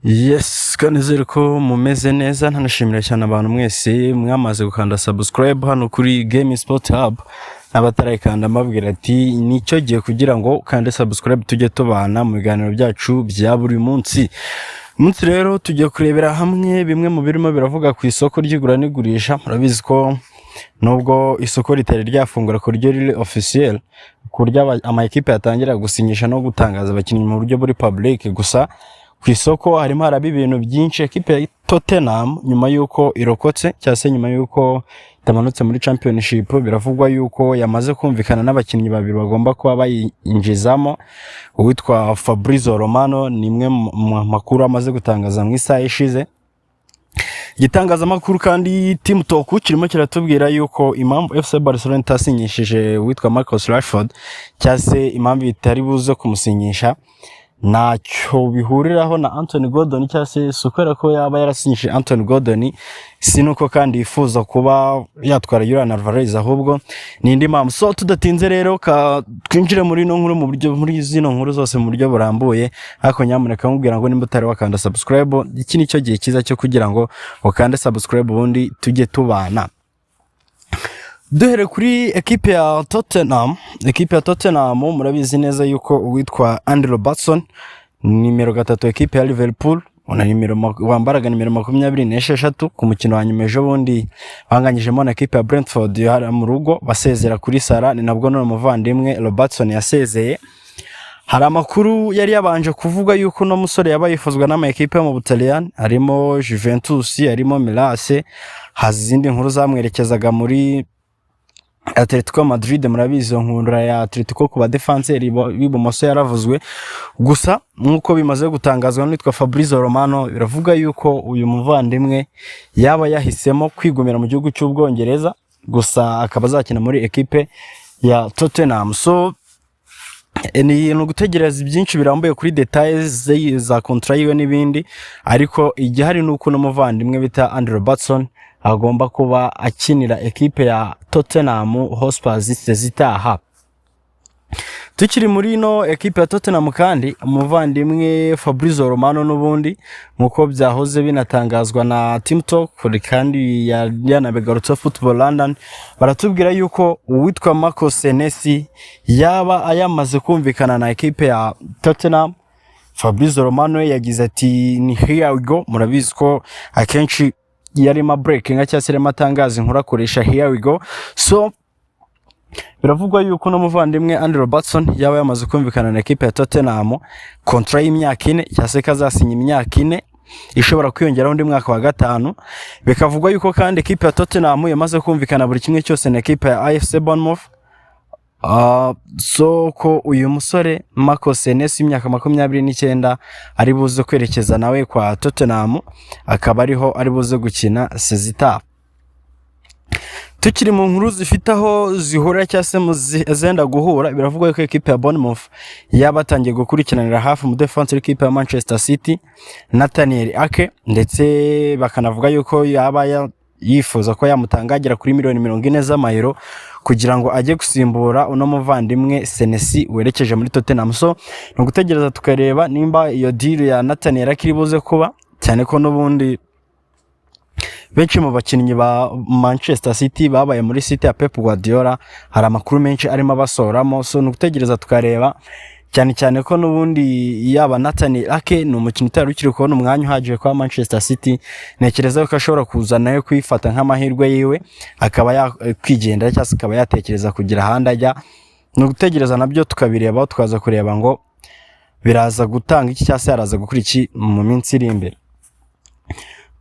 Yes, kanizere ko mumeze neza. Ntanashimira cyane abantu mwese mwamaze gukanda subscribe hano kuri Game Sport Hub. Abatarayikanda mbabwira ati nicyo gihe kugira ngo kande subscribe tujye tubana mu biganiro byacu bya buri munsi. Umunsi rero tujye kurebera hamwe bimwe mu birimo biravuga ku isoko ry'igura n'igurisha. Murabizi ko nubwo isoko ritari ryafungura ku ryo riri officiel, kurya ama equipe yatangira gusinyisha no gutangaza abakinnyi mu buryo buri public, gusa ku isoko harimo haraba ibintu byinshi. Equipe ya Tottenham nyuma yuko irokotse cyase nyuma yuko itamanutse muri championship, biravugwa yuko yamaze kumvikana n'abakinnyi babiri bagomba kuba bayinjizamo. Uwitwa Fabrizio Romano ni imwe mu makuru amaze gutangaza mu isaha ishize. Igitangazamakuru kandi Team Talk kirimo kiratubwira yuko impamvu FC Barcelona itasinyishije uwitwa Marcus Rashford cyase impamvu itari buze kumusinyisha ntacyo bihuriraho na Anthony Gordon, cyase sukora ko yaba yarasinyishije Anthony Gordon, sinuko kandi yifuza kuba yatwara Julian Alvarez, ahubwo ni indi mpamvu. So tudatinze rero twinjire muri no nkuru mu buryo muri zino nkuru zose mu buryo burambuye. Ariko nyamuneka mubwira ngo nimba utari wakanda subscribe, iki nicyo gihe kiza cyo kugira ngo ukande subscribe ubundi tujye tubana. Duhere kuri equipe ya Tottenham. Equipe ya Tottenham murabizi neza yuko uwitwa Andy Robertson nimero 3 equipe ya Liverpool wambaraga nimero 26 ku mukino wa nyuma ejo bundi banganyijemo na equipe ya Brentford yari mu rugo basezera kuri Sara, ni nabwo none umuvandimwe Robertson yasezeye. Hari amakuru yari yabanje kuvuga yuko no musore yabaye yifuzwa n'ama equipe mu Butaliyani, harimo Juventus, harimo Milan, hazindi nkuru zamwerekezaga muri Atletico Madrid. Murabizi nkundura ya Atletico ku ba defenseur b'ibumoso yaravuzwe, gusa nkuko bimaze gutangazwa n'itwa Fabrizio Romano biravuga yuko uyu muvandimwe yaba yahisemo kwigumira mu gihugu cy'Ubwongereza, gusa akaba azakina muri equipe ya Tottenham. So ni gutegereza byinshi birambuye kuri details za contrat yiwe n'ibindi, ariko igihari nuko n'umuvandimwe bita Andy Robertson agomba kuba akinira equipe ya Tottenham Hotspur zitaha. Tukiri muri no equipe ya Tottenham kandi umuvandimwe Fabrizio Romano n'ubundi nkuko byahoze binatangazwa na Team Talk kandi yanabegarutse Football London, baratubwira yuko uwitwa Marco Senesi yaba ayamaze kumvikana na equipe ya Tottenham. Fabrizio Romano yagize ati ni here we go. Murabizi ko akenshi yarima breaking cyase rema tangaza inkuru akoresha here we go. So biravugwa yuko no muvandimwe Andy Robertson yaba yamaze kumvikana na equipe ya Tottenham contrat y'imyaka 4 cyase kazasinya imyaka 4 ishobora kwiyongeraho undi mwaka wa 5. Bikavugwa yuko kandi equipe ya Tottenham yamaze kumvikana buri kimwe cyose na equipe ya AFC Bournemouth. So ko uyu musore Marco Senesi imyaka 29 ari buze kwerekeza nawe kwa Tottenham, akaba ariho ari buze gukina sezita. Tukiri mu nkuru zifitaho zihura cyase zenda guhura, biravugwa ko equipe ya Bournemouth yabatangiye gukurikiranira hafi mu defense equipe ya Manchester City Nathaniel Ake, ndetse bakanavuga yuko yaba yifuza ko yamutangagira kuri miliyoni 40 z'amayero kugira ngo ajye gusimbura uno muvandimwe Senesi werekeje muri Tottenham. So no gutegereza tukareba nimba iyo deal ya Nathaniel Ake iribuze kuba, cyane ko n'ubundi benshi mu bakinnyi ba Manchester City babaye muri City ya Pep Guardiola hari amakuru menshi arimo abasoramo. So no gutegereza tukareba, cyane ko n'ubundi yaba Nathaniel Ake ni umukino utarukiri kubona umwanya uhagije kwa Manchester City. Nekereza ko ashobora kuza nayo kwifata nk'amahirwe yiwe akaba yakwigendera cyangwa akaba yatekereza kugira ahandi ajya. No gutegereza nabyo tukabireba, tukaza kureba ngo biraza gutanga iki cyase yaraza gukora iki mu minsi iri imbere.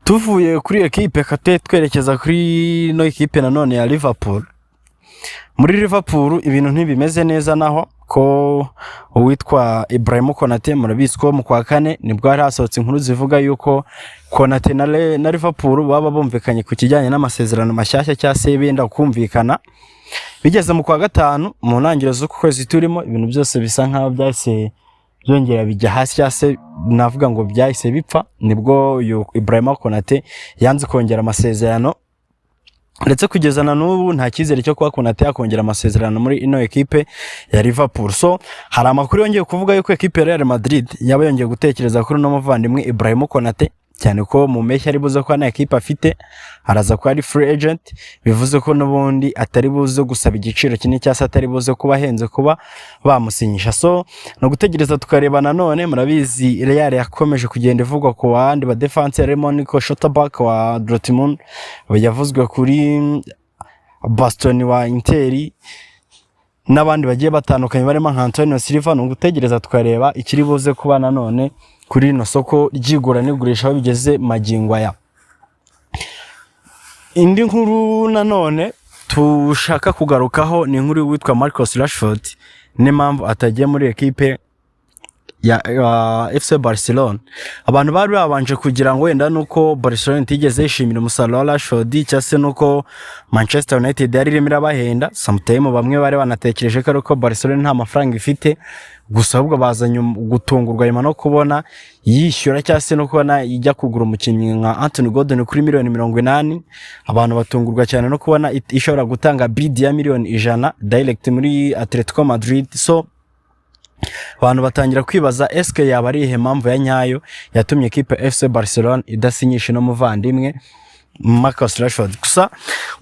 Tuvuye kuri equipe kate twerekeza kuri no equipe nanone ya Liverpool. Muri Liverpool ibintu ntibimeze neza naho ko uwitwa Ibrahim Konate, murabizi ko mu kwa 4 nibwo hari hasohotse inkuru zivuga yuko Konate na Liverpool baba bumvikanye ku kijyanye n'amasezerano mashyashya cyase benda kumvikana. Bigeze mu kwa 5 mu ntangiriro z'uko kwezi turimo, ibintu byose bisa nkaho byahise byongera bijya hasi cyase navuga ngo byahise bipfa, nibwo Ibrahim Konate yanze kongera amasezerano ndetse kugeza na n'ubu nta cyizere cyo kuba Konate yakongera amasezerano muri ino ekipe ya Liverpool. So hari amakuru yongeye kuvuga yuko ekipe ya Real Madrid yaba yongeye gutekereza kuri no muvandimwe Ibrahim Konate, cyane ko mu mpeshyi ari buze ko na ekipe afite araza ko ari free agent, bivuze ko n'ubundi atari buze gusaba igiciro kinini cyangwa atari buze kuba ahenze kuba bamusinyisha. So no gutegereza tukareba nanone, murabizi Real yakomeje kugenda ivugwa ku bandi ba defense, harimo Nico Schlotterbeck wa Dortmund, yavuzwe kuri Bastoni wa Inter n'abandi bagiye batandukanye barimo Antonio Silva. No gutegereza tukareba ikiri buze kuba nanone kuri no soko ryigura n'igurisha bigeze magingo aya. Indi nkuru nanone tushaka kugarukaho ni inkuru witwa Marcus Rashford, n'impamvu atagiye muri ekipe ya FC Barcelona. Abantu bari babanje kugira ngo wenda nuko Barcelona itigeze yishimira umusaruro wa Rashford, cyase nuko Manchester United yari irimo irabahenda. Sometimes bamwe bari banatekereje ko ariko Barcelona nta mafaranga ifite, gusa ahubwo bazanye gutungurwa nyuma no kubona yishyura cyase no kubona ijya kugura umukinnyi nka Anthony Gordon kuri $80 million. Abantu batungurwa cyane no kubona ishobora gutanga bid ya $100 direct muri Atletico Madrid. So abantu batangira kwibaza eske yaba ari ihe mpamvu ya nyayo yatumye ekipe FC Barcelona idasinyisha no muvandimwe Marcus Rashford. Gusa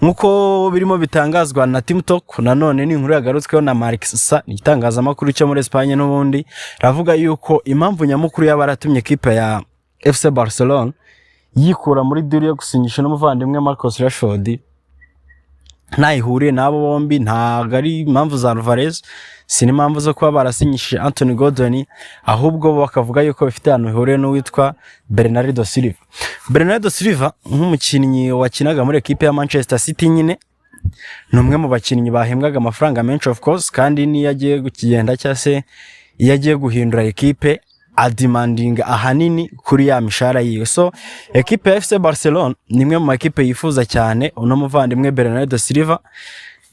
nkuko birimo bitangazwa na Team Talk, nanone ni inkuru yagarutsweho na Marca, igitangazamakuru cyo muri Espagne, n'ubundi ravuga yuko impamvu nyamukuru y'abaratumye ekipe ya FC Barcelona yikura muri deal yo gusinyisha no muvandimwe Marcus Rashford ntayihuriye nabo bombi, ntago ari impamvu za Alvarez, si n'impamvu zo kuba barasinyishije Anthony Gordon, ahubwo bakavuga yuko bafite ahantu ihuriye n'uwitwa Bernardo Silva. Bernardo Silva nk'umukinnyi wakinaga muri ekipe ya Manchester City, nyine numwe mu bakinnyi bahembwaga amafaranga menshi of course, kandi ni yagiye gukigenda cyase yagiye guhindura ekipe ademanding ahanini kuri ya mishara yiwe. So ekipe ya FC Barcelona nimwe mu ekipe yifuza cyane uno muvandimwe Bernardo Silva,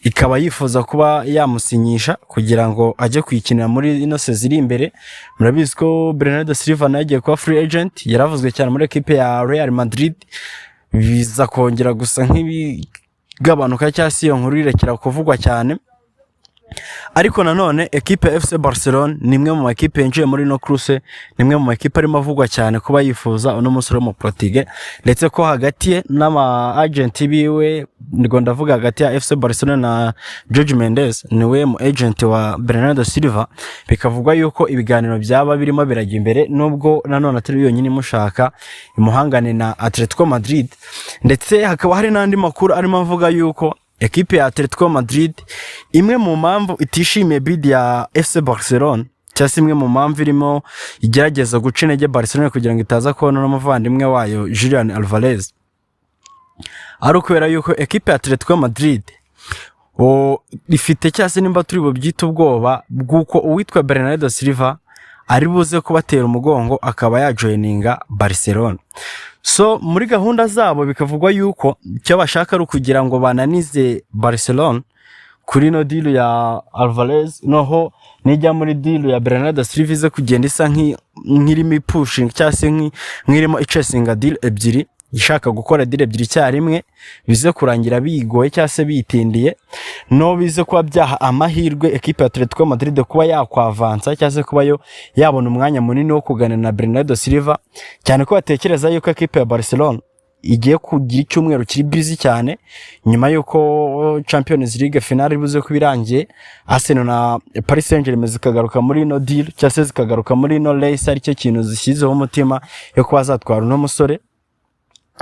ikaba yifuza kuba yamusinyisha kugira ngo ajye kwikinira muri ino seziri imbere. Murabizi ko Bernardo Silva nagiye kuba free agent, yaravuzwe cyane muri ekipe ya Real Madrid, biza kongera gusa nk'ibigabanuka cyase iyo nkuru irekera kuvugwa cyane. Ariko nanone ekipe ya FC Barcelona nimwe mu ekipe yinjiye muri no cruise, nimwe mu ekipe arimo avugwa cyane kuba yifuza uno musore mu Portugal, ndetse ko hagati ye n'ama agent biwe, ngo ndavuga hagati ya FC Barcelona na Jorge Mendes, niwe mu agent wa Bernardo Silva, bikavugwa yuko ibiganiro byaba birimo birajya imbere, nubwo nanone atari yonyine mushaka imuhangane na Atletico Madrid. Ndetse hakaba hari n'andi makuru arimo avuga yuko ekipe ya Atletico Madrid imwe mu mpamvu itishimiye bid ya FC Barcelona, cyangwa imwe mu mpamvu irimo igerageza guca intege Barcelona kugira ngo itaza kubona n'umuvandimwe wayo Julian Alvarez, ari ukubera yuko ekipe ya Atletico Madrid ifite cyase nimba turi bubyita ubwoba bw'uko uwitwa Bernardo Silva ari buze kubatera umugongo akaba yajoininga Barcelona. So muri gahunda zabo bikavugwa yuko icyo bashaka ari kugira ngo bananize Barcelona kuri no deal ya Alvarez, noho nijya muri deal ya Bernardo Silva ize kugenda isa nk'irimo pushing cyase nk'irimo icesinga deal ebyiri, ishaka gukora deal ebyiri cyarimwe, bize kurangira bigoye cyase bitindiye, no bize kuba byaha amahirwe ekipe ya Atletico Madrid kuba yakwavansa cyase kuba yo yabona umwanya munini wo kuganira na Bernardo Silva, cyane ko batekereza yuko ekipe ya Barcelona igiye kugira icyumweru kiri busy cyane nyuma yuko Champions League finale bivuze ko birangiye, Arsenal na Paris Saint-Germain zikagaruka muri no deal cyase zikagaruka muri no race, ari cyo kintu zishyizeho umutima yo kuba zatwara no musore.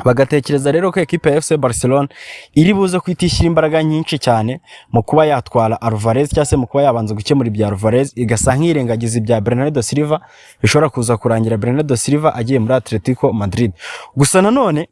Bagatekereza rero ko ekipe ya FC Barcelona iri buze kwitishyira imbaraga nyinshi cyane mu kuba yatwara Alvarez, cyase mu kuba yabanza gukemura ibya Alvarez, igasa nk'irengagiza ibya Bernardo Silva, bishobora kuza kurangira Bernardo Silva agiye muri Atletico Madrid. Gusa nanone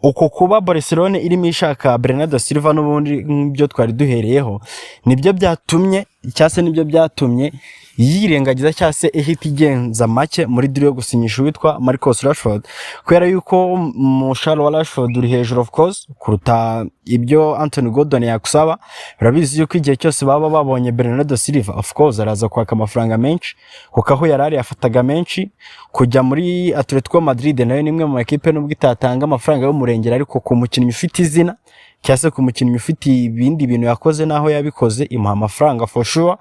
uko kuba Barcelona irimo ishaka Bernardo Silva n'ubundi byo twari duhereyeho, nibyo byatumye cyase nibyo byatumye yirengagiza cyase ihita igenza make muri deal yo gusinyisha witwa Marcus Rashford, kubera yuko umushahara wa Rashford uri hejuru of course kuruta ibyo Anthony Gordon yakusaba. Urabizi yuko igihe cyose baba babonye Bernardo Silva of course araza kwaka amafaranga menshi, kuko aho yarari yafataga menshi. Kujya muri Atletico Madrid nayo nimwe mu ekipe nubwo itatanga amafaranga y'umurengera, ariko ku mukinnyi ufite izina cyase ku mukinnyi ufite ibindi bintu yakoze naho yabikoze imuha amafaranga for sure.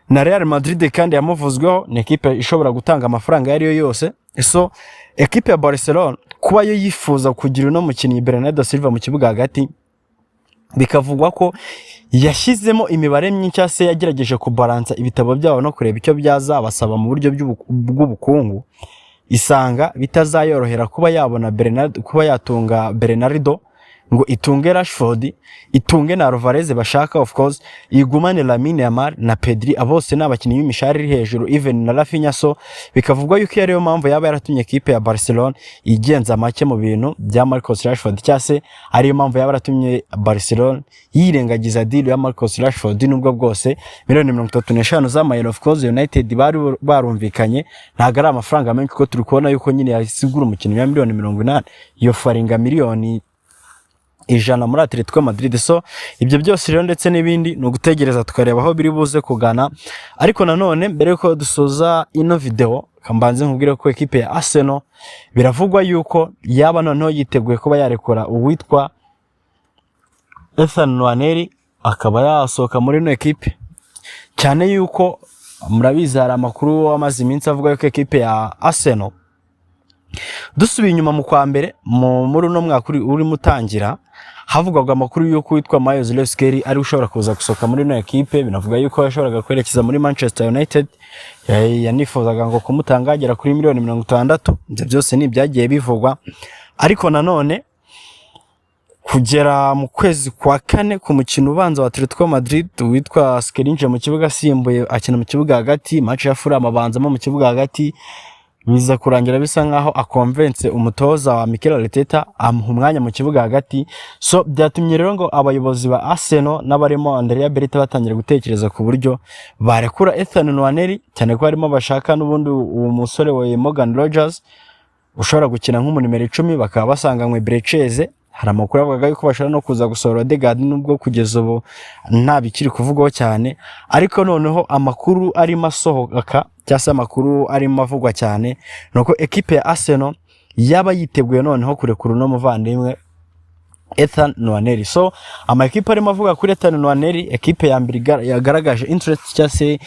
Na Real Madrid kandi yamuvuzweho ni equipe ishobora gutanga amafaranga yari yo yose. So equipe ya Barcelona kuba yo yifuza kugira no mukinnyi Bernardo Silva mu kibuga hagati, bikavugwa ko yashyizemo imibare myinshi cyase yagerageje kubalansa ibitabo byabo no kureba icyo byazabasaba mu buryo bw'ubukungu, isanga bitazayorohera kuba yabona Bernardo, kuba yatunga Bernardo ngo itunge Rashford, itunge na Alvarez bashaka of course, igumane Lamine Yamal na Pedri, abose n'abakinnyi b'imishari iri hejuru, even na Rafinha. So bikavugwa yuko ariyo mpamvu yaba yaratumye equipe ya Barcelona igenza make mu bintu bya Marcus Rashford, cyase ariyo mpamvu yaba yaratumye Barcelona yirengagiza deal ya Marcus Rashford, nubwo bwose miliyoni 35 z'amayero of course United bari barumvikanye, ntago ari amafaranga menshi ko turi kubona yuko nyine yasigura umukinnyi wa miliyoni 80 iyo faringa miliyoni 100 muri Atletico Madrid. So ibyo byose rero ndetse n'ibindi no gutegereza tukareba aho biri buze kugana. Ariko nanone mbere ko dusoza ino video kambanze nkubwire ko equipe ya Arsenal biravugwa yuko yaba noneho yiteguye kuba yarekora uwitwa Ethan Nwaneri akaba yasohoka muri no equipe, cyane yuko murabizi hari amakuru amaze iminsi avuga yuko equipe ya Arsenal dusubiye inyuma mu kwa mbere muri no mwaka uri mutangira havugwaga amakuru yuko witwa Miles Skelly ari ushobora kuza gusohoka muri no equipe. Binavuga yuko yashoboraga kwerekeza muri Manchester United, yanifuzaga ngo kumutangagera kuri miliyoni 60. Ibyo byose ni byagiye bivugwa, ariko nanone kugera mu kwezi kwa kane ku mukino ubanza wa Atletico Madrid witwa Skelly mu kibuga simbuye akina mu kibuga hagati, match ya Fulham abanzamo mu kibuga hagati, biza kurangira bisa nkaho akonvense umutoza wa Mikel Arteta amuha umwanya mu kibuga hagati. So byatumye rero ngo abayobozi ba Arsenal n'abarimo Andrea Berta batangira gutekereza ku buryo barekura Ethan Nwaneri, cyane ko harimo bashaka n'ubundi uwo musore wa Morgan Rogers ushobora gukina nk'umunimero 10, bakaba basanganywe Brecheze. Hari amakuru avuga yuko bashobora no kuza gusohora Odegaard, nubwo kugeza ubu nta bikiri kuvugwaho cyane, ariko noneho amakuru arimo asohoka cyase amakuru arimo avugwa cyane nuko equipe ya Arsenal yaba yiteguye noneho kurekura no muvandimwe Ethan Nwaneri. So ama equipe arimo avuga kuri Ethan Nwaneri, equipe ya mbere yagaragaje interest cyase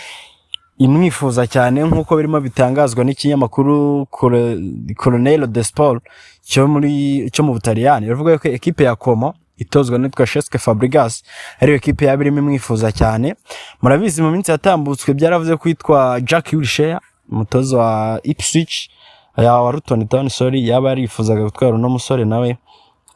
imwifuza cyane nkuko birimo bitangazwa n'ikinyamakuru Corriere dello Sport cyo mu Butaliyani. Bivuga ko equipe ya Como itozwa n'itwa Cesc Fabregas ari equipe yabirimo imwifuza cyane. Murabizi mu minsi yatambutswe byaravuze kwitwa Jack Wilshere umutoza wa Ipswich wa Luton Town yaba yarifuzaga gutwara no musore nawe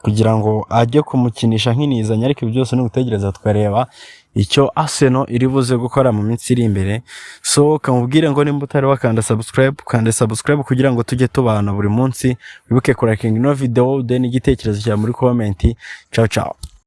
kugira ngo ajye kumukinisha nk'inizanya, ariko byose no gutegereza tukareba icyo Arsenal iri buze gukora mu minsi iri imbere. So kamubwire ngo nimba utari wakanda subscribe kugira ngo tujye tubana buri munsi, wibuke ko liking no video then igitekerezo cya muri comment. Ciao ciao.